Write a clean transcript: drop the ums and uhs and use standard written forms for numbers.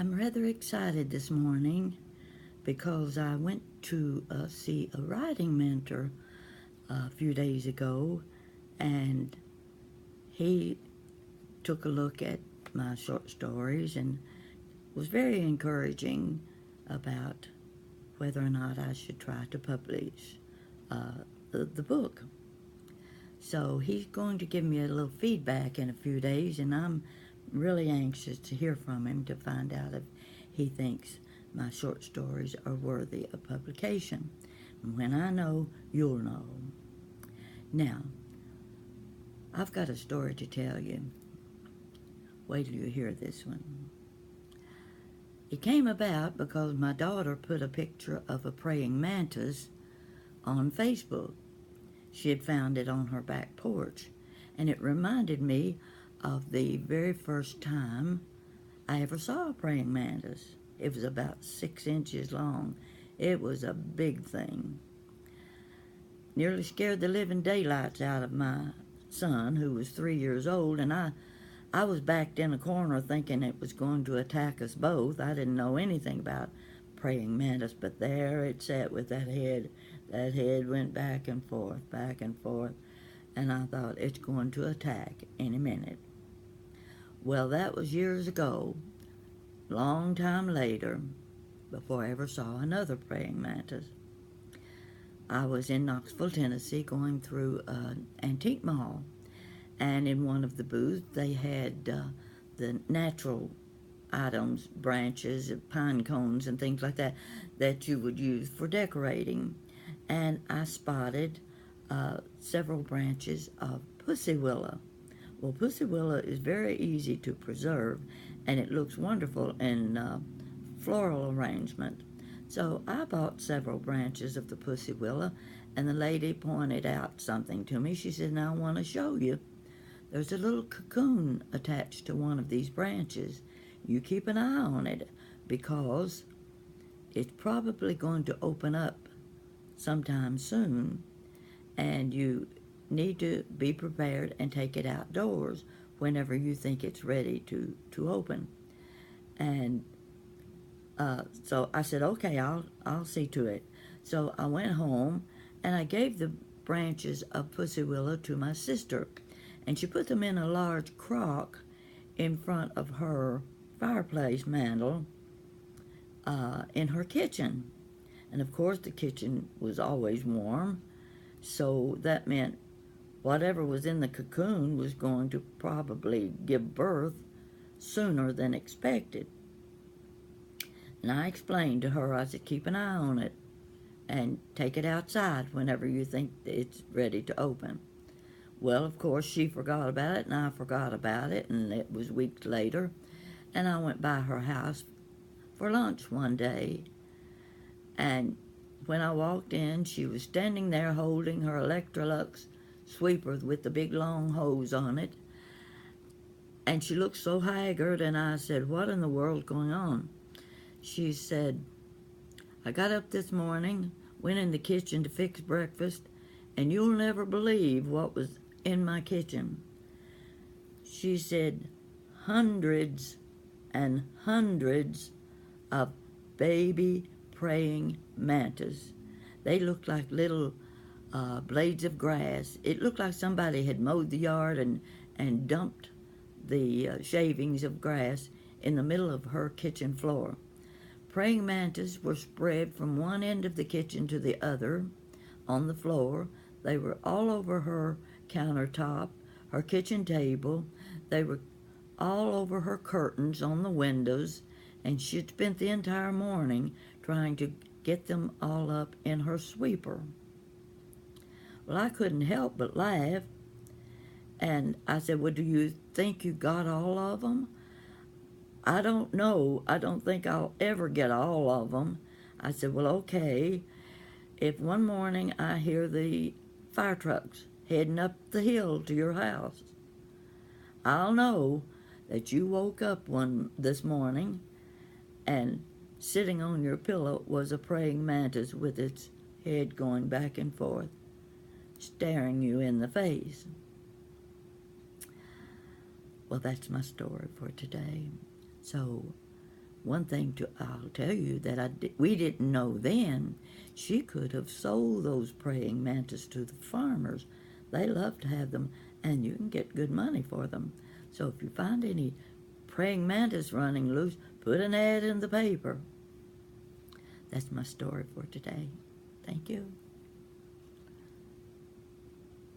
I'm rather excited this morning because I went to see a writing mentor a few days ago, and he took a look at my short stories and was very encouraging about whether or not I should try to publish the book. So he's going to give me a little feedback in a few days, and I'm really anxious to hear from him to find out if he thinks my short stories are worthy of publication. And when I know, you'll know. Now, I've got a story to tell you. Wait till you hear this one. It came about because my daughter put a picture of a praying mantis on Facebook. She had found it on her back porch, and it reminded me of the very first time I ever saw a praying mantis. It was about 6 inches long. It was a big thing. Nearly scared the living daylights out of my son, who was 3 years old, and I was backed in a corner thinking it was going to attack us both. I didn't know anything about praying mantis, but there it sat with that head. That head went back and forth, and I thought it's going to attack any minute. Well, that was years ago, long time later, before I ever saw another praying mantis. I was in Knoxville, Tennessee, going through an antique mall, and in one of the booths they had the natural items, branches, pine cones, and things like that that you would use for decorating. And I spotted several branches of pussy willow. Well, pussy willow is very easy to preserve, and it looks wonderful in floral arrangement. So I bought several branches of the pussy willow, and the lady pointed out something to me. She said, "Now I want to show you. There's a little cocoon attached to one of these branches. You keep an eye on it because it's probably going to open up sometime soon, and you need to be prepared and take it outdoors whenever you think it's ready to open." And so I said, "Okay, I'll see to it." So I went home and I gave the branches of pussy willow to my sister, and she put them in a large crock in front of her fireplace mantel in her kitchen. And of course, the kitchen was always warm, so that meant whatever was in the cocoon was going to probably give birth sooner than expected. And I explained to her, I said, "Keep an eye on it and take it outside whenever you think it's ready to open." Well, of course, she forgot about it, and I forgot about it, and it was weeks later. And I went by her house for lunch one day, and when I walked in, she was standing there holding her Electrolux sweeper with the big long hose on it, and she looked so haggard, and I said, "What in the world's going on?" She said, "I got up this morning, went in the kitchen to fix breakfast, and you'll never believe what was in my kitchen." She said, "Hundreds and hundreds of baby praying mantis. They looked like little blades of grass. It looked like somebody had mowed the yard and dumped the shavings of grass in the middle of her kitchen floor. Praying mantis were spread from one end of the kitchen to the other on the floor. They were all over her countertop, her kitchen table. They were all over her curtains on the windows, and she'd spent the entire morning trying to get them all up in her sweeper." Well, I couldn't help but laugh, and I said, "Well, do you think you got all of them?" "I don't know. I don't think I'll ever get all of them." I said, "Well, okay. If one morning I hear the fire trucks heading up the hill to your house, I'll know that you woke up this morning and sitting on your pillow was a praying mantis with its head going back and forth, staring you in the face." Well, that's my story for today. So one thing I'll tell you that we didn't know then, she could have sold those praying mantis to the farmers. They love to have them, and you can get good money for them. So if you find any praying mantis running loose, put an ad in the paper. That's my story for today. Thank you.